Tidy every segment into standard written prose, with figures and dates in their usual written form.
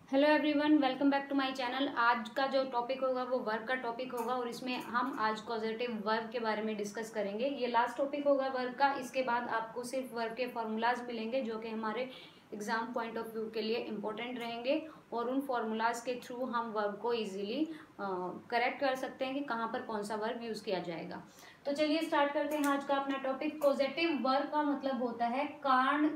Hello everyone, welcome back to my channel. आज का जो टॉपिक होगा वो वर्ब का टॉपिक होगा और इसमें हम आज पॉजिटिव वर्ब के बारे में डिस्कस करेंगे। ये लास्ट टॉपिक होगा वर्ब का। इसके बाद आपको सिर्फ वर्ब के फॉर्मूलाज मिलेंगे जो कि हमारे एग्जाम पॉइंट ऑफ व्यू के लिए इम्पोर्टेंट रहेंगे और उन फॉर्मूलाज के थ्रू हम वर्ब को इजीली करेक्ट कर सकते हैं कि कहाँ पर कौन सा वर्ब यूज किया जाएगा। तो चलिए स्टार्ट करते हैं आज का अपना टॉपिक। पॉजिटिव वर्ब का मतलब होता है कारण।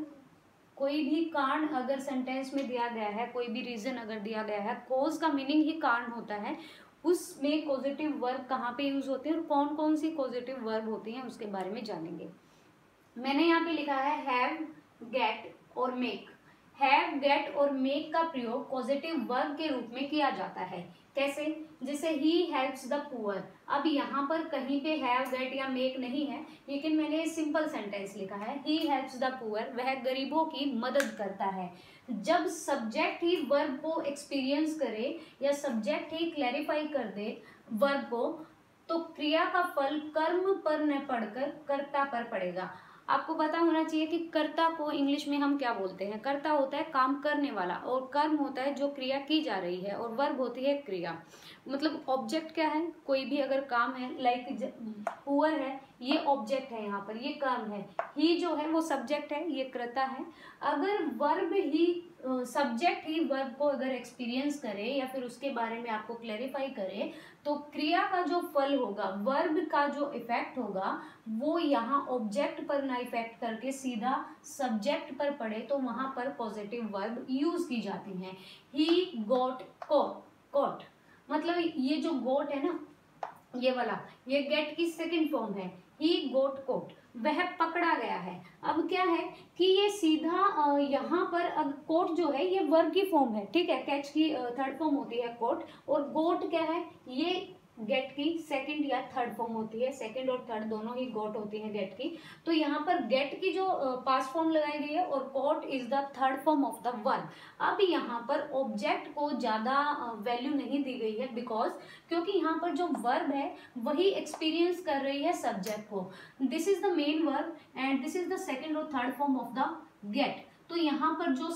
कोई भी कारण अगर सेंटेंस में दिया गया है, कोई भी रीजन अगर दिया गया है, कॉज का मीनिंग ही कारण होता है, उसमें पॉजिटिव वर्ब कहाँ पे यूज होते हैं और कौन कौन सी पॉजिटिव वर्ब होती हैं उसके बारे में जानेंगे। मैंने यहाँ पे लिखा है हैव, गेट और मेक। हैव, गेट और मेक का प्रयोग पॉजिटिव वर्ब के रूप में किया जाता है। कैसे? जैसे ही हेल्प्स द पुअर। अब यहाँ पर कहीं पे हैव, गेट या मेक नहीं है, लेकिन मैंने सिंपल सेंटेंस लिखा है ही हेल्प्स द पुअर। वह गरीबों की मदद करता है। जब सब्जेक्ट ही वर्ब को एक्सपीरियंस करे या सब्जेक्ट ही क्लैरिफाई कर दे वर्ब को, तो क्रिया का फल कर्म पर न पड़कर कर्ता पर पड़ेगा। आपको पता होना चाहिए कि कर्ता को इंग्लिश में हम क्या बोलते हैं। कर्ता होता है काम करने वाला और कर्म होता है जो क्रिया की जा रही है और वर्ब होती है क्रिया। मतलब ऑब्जेक्ट क्या है? कोई भी अगर काम है, लाइक पुअर है, ये ऑब्जेक्ट है, यहाँ पर ये कर्म है। ही जो है वो सब्जेक्ट है, ये कर्ता है। अगर वर्ब ही सब्जेक्ट ही वर्ब को अगर एक्सपीरियंस करे या फिर उसके बारे में आपको क्लैरिफाई करे, तो क्रिया का जो फल होगा, वर्ब का जो इफेक्ट होगा, वो यहाँ ऑब्जेक्ट पर ना इफेक्ट करके सीधा सब्जेक्ट पर पड़े, तो वहां पर पॉजिटिव वर्ब यूज की जाती हैं। ही गॉट कॉट, मतलब ये जो गोट है ना, ये वाला, ये गेट की सेकंड फॉर्म है। ही गोट कोट, वह पकड़ा गया है। अब क्या है कि ये सीधा यहाँ पर अब कोट जो है ये वर्ब की फॉर्म है, ठीक है। कैच की थर्ड फॉर्म होती है कोट, और गोट क्या है? ये गेट की सेकंड या थर्ड फॉर्म होती है। सेकंड और थर्ड दोनों ही गोट होती है गेट की। तो यहाँ पर गेट की जो पास्ट फॉर्म लगाई गई है और got is the third form of the verb. अब यहाँ पर ऑब्जेक्ट को ज्यादा वैल्यू नहीं दी गई है, बिकॉज क्योंकि यहाँ पर जो वर्ब है वही एक्सपीरियंस कर रही है सब्जेक्ट को। This is the main verb and this is the second और third form of the get. तो यहाँ पर जो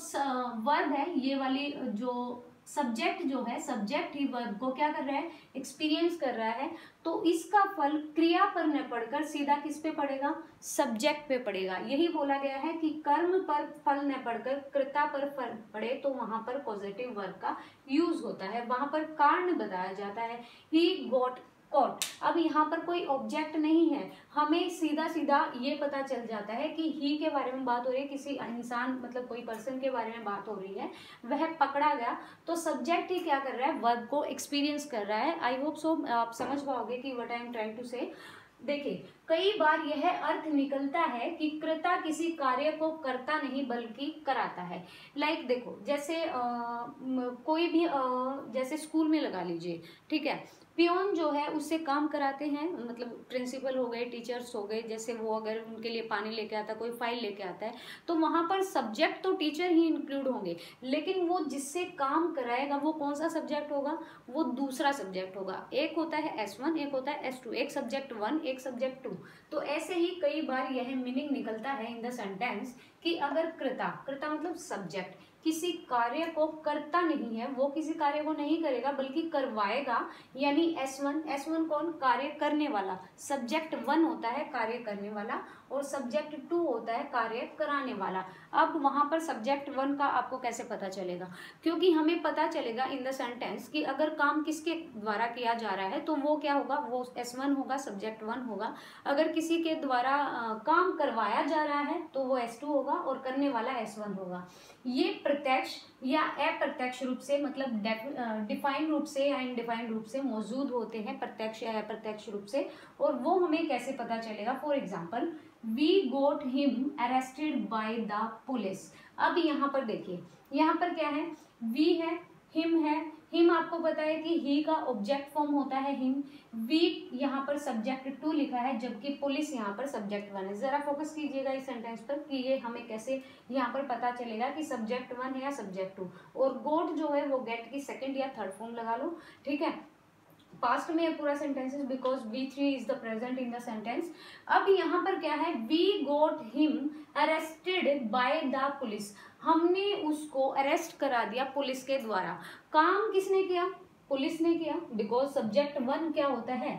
वर्ब है, ये वाली जो सब्जेक्ट जो है, सब्जेक्ट ही वर्ब को क्या कर रहा है? एक्सपीरियंस कर रहा है। तो इसका फल क्रिया पर न पड़कर सीधा किस पे पड़ेगा? सब्जेक्ट पे पड़ेगा। यही बोला गया है कि कर्म पर फल न पड़कर कर्ता पर फल पड़े, तो वहां पर पॉजिटिव वर्ब का यूज होता है, वहां पर कारण बताया जाता है। He got caught. अब यहाँ पर कोई ऑब्जेक्ट नहीं है, हमें सीधा सीधा ये पता चल जाता है कि ही के बारे में बात हो रही है, किसी इंसान मतलब कोई पर्सन के बारे में बात हो रही है। वह पकड़ा गया, तो सब्जेक्ट ही क्या कर रहा है? वर्ब को एक्सपीरियंस कर रहा है। आई होप सो आप समझ पाओगे कि what I am trying to say. देखिए, कई बार यह अर्थ निकलता है कि कर्ता किसी कार्य को करता नहीं बल्कि कराता है। लाइक देखो, जैसे कोई भी जैसे स्कूल में लगा लीजिए, ठीक है, पियोन जो है उससे काम कराते हैं, मतलब प्रिंसिपल हो गए, टीचर्स हो गए, जैसे वो अगर उनके लिए पानी लेके आता है, कोई फाइल लेके आता है, तो वहां पर सब्जेक्ट तो टीचर ही इंक्लूड होंगे, लेकिन वो जिससे काम कराएगा वो कौन सा सब्जेक्ट होगा? वो दूसरा सब्जेक्ट होगा। एक होता है S1, एक होता है S2, एक सब्जेक्ट 1, एक सब्जेक्ट 2। तो ऐसे ही कई बार यह मीनिंग निकलता है इन द सेंटेंस कि अगर कर्ता मतलब सब्जेक्ट किसी कार्य को करता नहीं है, वो किसी कार्य को नहीं करेगा बल्कि करवाएगा, यानी S1 कौन? कार्य करने वाला। सब्जेक्ट 1 होता है कार्य करने वाला और सब्जेक्ट 2 होता है कार्य कराने वाला। अब वहां पर सब्जेक्ट 1 का आपको कैसे पता चलेगा? क्योंकि हमें पता चलेगा इन द सेंटेंस कि अगर काम किसके द्वारा किया जा रहा है तो वो क्या होगा? वो S1 होगा, सब्जेक्ट 1 होगा। अगर किसी के द्वारा काम करवाया जा रहा है तो वो S2 होगा और करने वाला S1 होगा। ये प्रत्यक्ष या अप्रत्यक्ष रूप से, मतलब डिफाइंड रूप से या इनडिफाइंड रूप से मौजूद होते हैं, प्रत्यक्ष या अप्रत्यक्ष रूप से। और वो हमें कैसे पता चलेगा? For example, we got him arrested by the police. अब यहाँ पर देखिए, यहाँ पर क्या है? वी है, हिम है। हिम आपको पता है कि ही का ऑब्जेक्ट फॉर्म होता है हिम। वी यहाँ पर सब्जेक्ट 2 लिखा है, जबकि पुलिस यहाँ पर सब्जेक्ट 1 है। जरा फोकस कीजिएगा इस सेंटेंस पर कि ये हमें कैसे यहाँ पर पता चलेगा कि सब्जेक्ट 1 है या सब्जेक्ट 2। और गोट जो है वो गेट की सेकंड या थर्ड फॉर्म लगा लो, ठीक है। पास्ट में है पूरा sentences because V3 is the present in the sentence. अब यहाँ पर क्या है, we got him arrested by the police, हमने उसको अरेस्ट करा दिया पुलिस के द्वारा। काम किसने किया, पुलिस ने किया, बिकॉज सब्जेक्ट वन क्या होता है,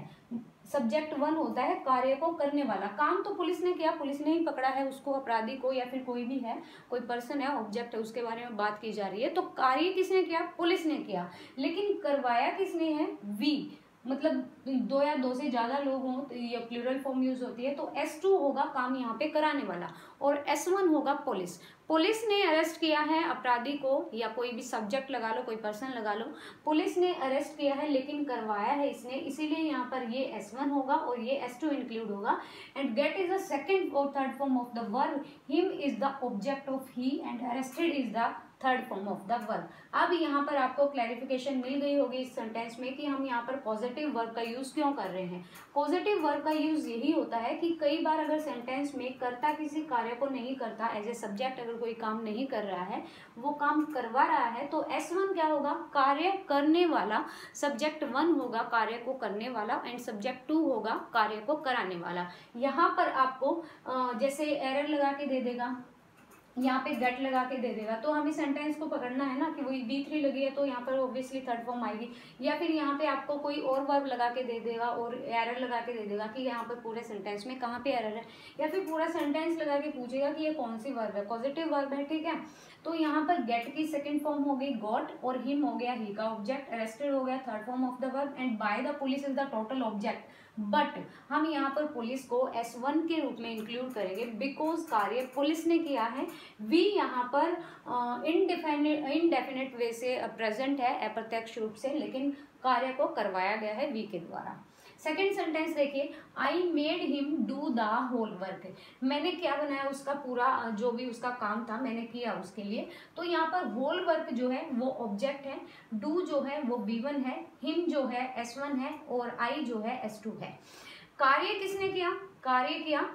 सब्जेक्ट वन होता है कार्य को करने वाला। काम तो पुलिस ने किया, पुलिस ने ही पकड़ा है उसको, अपराधी को, या फिर कोई भी है, कोई पर्सन है, ऑब्जेक्ट है, उसके बारे में बात की जा रही है। तो कार्य किसने किया, पुलिस ने किया, लेकिन करवाया किसने है, वी, मतलब दो या दो से ज्यादा लोग हों तो ये प्लूरल फॉर्म यूज होती है, तो S2 होगा काम यहाँ पे कराने वाला, और S1 होगा पुलिस। पुलिस ने अरेस्ट किया है अपराधी को, या कोई भी सब्जेक्ट लगा लो, कोई पर्सन लगा लो, पुलिस ने अरेस्ट किया है लेकिन करवाया है इसने, इसीलिए यहाँ पर ये S1 होगा और ये S2 इंक्लूड होगा। And get is the second और third form of the verb, him is the object of he and arrested is the third form of the verb. अब यहाँ पर आपको क्लैरिफिकेशन मिल गई होगी इस सेंटेंस में कि हम यहाँ पर पॉजिटिव वर्ब का यूज क्यों कर रहे हैं। पॉजिटिव वर्ब का यूज यही होता है कि कई बार अगर सेंटेंस में कर्ता किसी कार्य को नहीं करता, एज ए सब्जेक्ट अगर कोई काम नहीं कर रहा है, वो काम करवा रहा है, तो S1 क्या होगा, कार्य करने वाला, सब्जेक्ट वन होगा कार्य को करने वाला, एंड सब्जेक्ट टू होगा कार्य को कराने वाला। यहाँ पर आपको जैसे एरर लगा के दे देगा, यहाँ पे गेट लगा के दे देगा, तो हमें सेंटेंस को पकड़ना है ना कि वही V3 लगी है तो यहाँ पर ऑब्वियसली थर्ड फॉर्म आएगी। या फिर यहाँ पे आपको कोई और वर्ब लगा के दे देगा और एरर लगा के दे देगा कि यहाँ पर पूरे सेंटेंस में कहाँ पे एरर है, या फिर पूरा सेंटेंस लगा के पूछेगा कि ये कौन सी वर्ब है, पॉजिटिव वर्ब है, ठीक है। तो यहाँ पर गेट की सेकंड फॉर्म हो गई गॉट, और हिम हो गया ही का ऑब्जेक्ट, अरेस्टेड हो गया third form of the verb, and bye the police is the total object. But हम यहाँ पर पुलिस को S1 के रूप में इंक्लूड करेंगे बिकॉज कार्य पुलिस ने किया है। वी यहाँ पर इनडेफिनेट वे से प्रेजेंट है, अप्रत्यक्ष रूप से, लेकिन कार्य को करवाया गया है वी के द्वारा। सेकेंड सेंटेंस देखिए, I made him do the whole work, मैंने क्या बनाया, उसका पूरा जो भी उसका काम था मैंने किया उसके लिए। तो यहाँ पर होल वर्क जो है वो ऑब्जेक्ट है, डू जो है वो V1 है, हिम जो है S1 है, और आई जो है S2 है। कार्य किसने किया, कार्य किया,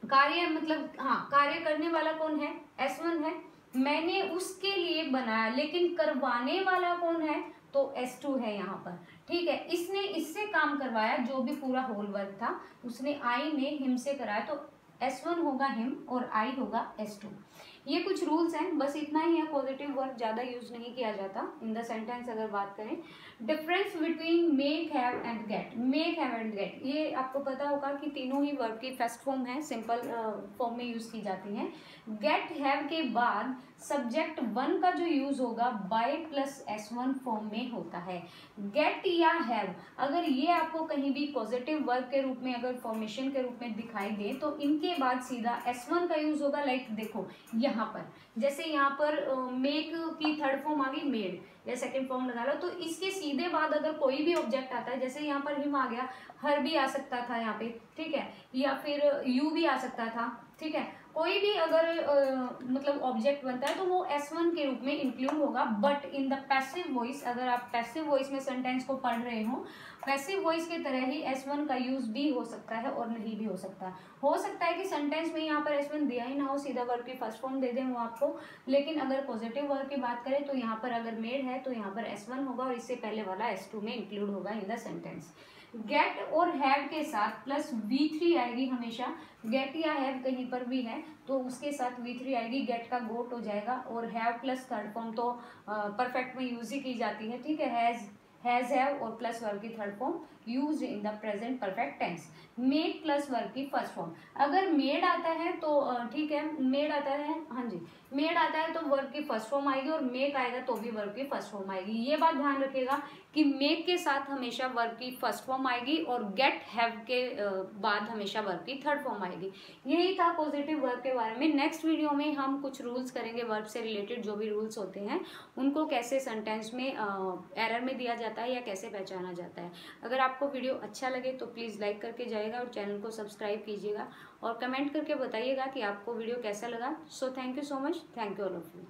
कार्य मतलब हाँ, कार्य करने वाला कौन है, S1 है, मैंने उसके लिए बनाया, लेकिन करवाने वाला कौन है, तो S2 है यहाँ पर, ठीक है। इसने इससे काम करवाया, जो भी पूरा होल वर्क था उसने आई ने हिम से कराया, तो S1 होगा हिम और आई होगा S2। ये कुछ रूल्स हैं, बस इतना ही है। पॉजिटिव वर्ब ज़्यादा यूज नहीं किया जाता इन द सेंटेंस। अगर बात करें difference between make, have and get, make, have and get, ये आपको पता होगा कि तीनों ही वर्ब की फर्स्ट फॉर्म है, सिंपल फॉर्म में यूज की जाती हैं। गेट हैव के बाद सब्जेक्ट वन का जो यूज होगा बाय प्लस S1 फॉर्म में होता है। गेट या हैव अगर ये आपको कहीं भी पॉजिटिव वर्ब के रूप में अगर फॉर्मेशन के रूप में दिखाई दे, तो इनके बाद सीधा S1 का यूज होगा। लाइक देखो यहाँ पर, जैसे यहाँ पर मेक की थर्ड फॉर्म आ गई मेड, या सेकंड फॉर्म लगा लो, तो इसके सीधे बाद अगर कोई भी ऑब्जेक्ट आता है, जैसे यहाँ पर हिम आ गया, हर भी आ सकता था यहाँ पे, ठीक है, या फिर यू भी आ सकता था, ठीक है। कोई भी अगर मतलब ऑब्जेक्ट बनता है तो वो S1 के रूप में इंक्लूड होगा। But in the passive voice, अगर आप पैसिव वॉइस में सेंटेंस को पढ़ रहे हो, पैसिव वॉइस की तरह ही S1 का यूज भी हो सकता है और नहीं भी हो सकता। हो सकता है कि सेंटेंस में यहाँ पर S1 दिया ही ना हो, सीधा वर्ब की फर्स्ट फॉर्म दे दें वो आपको, लेकिन अगर पॉजिटिव वर्ब की बात करें तो यहाँ पर अगर मेड है तो यहाँ पर S1 होगा और इससे पहले वाला S2 में इंक्लूड होगा इन द सेंटेंस। गेट और हैव के साथ प्लस V3 आएगी हमेशा। गेट या हैव कहीं पर भी है तो उसके साथ V3 आएगी, गेट का गोट हो जाएगा, और हैव प्लस थर्ड फॉर्म तो परफेक्ट में यूज ही की जाती है, ठीक है। हैज, हैव और प्लस वर्ब की third form use in the present perfect tense. Made plus verb की फर्स्ट फॉर्म, अगर मेड आता है तो ठीक है, मेड आता है, हाँ जी, मेड आता है तो वर्ब की फर्स्ट फॉर्म आएगी, और मेक आएगा तो भी वर्ब की फर्स्ट फॉर्म आएगी। ये बात ध्यान रखिएगा कि मेक के साथ हमेशा वर्ब की फर्स्ट फॉर्म आएगी, और गेट हैव के बाद हमेशा वर्ब की थर्ड फॉर्म आएगी। यही था पॉजिटिव वर्ब के बारे में। नेक्स्ट वीडियो में हम कुछ रूल्स करेंगे वर्ब से रिलेटेड, जो भी रूल्स होते हैं उनको कैसे सेंटेंस में एरर में दिया जाता है या कैसे पहचाना जाता है। अगर आपको वीडियो अच्छा लगे तो प्लीज़ लाइक करके जाइएगा और चैनल को सब्सक्राइब कीजिएगा, और कमेंट करके बताइएगा कि आपको वीडियो कैसा लगा। So thank you so much, thank you all of you.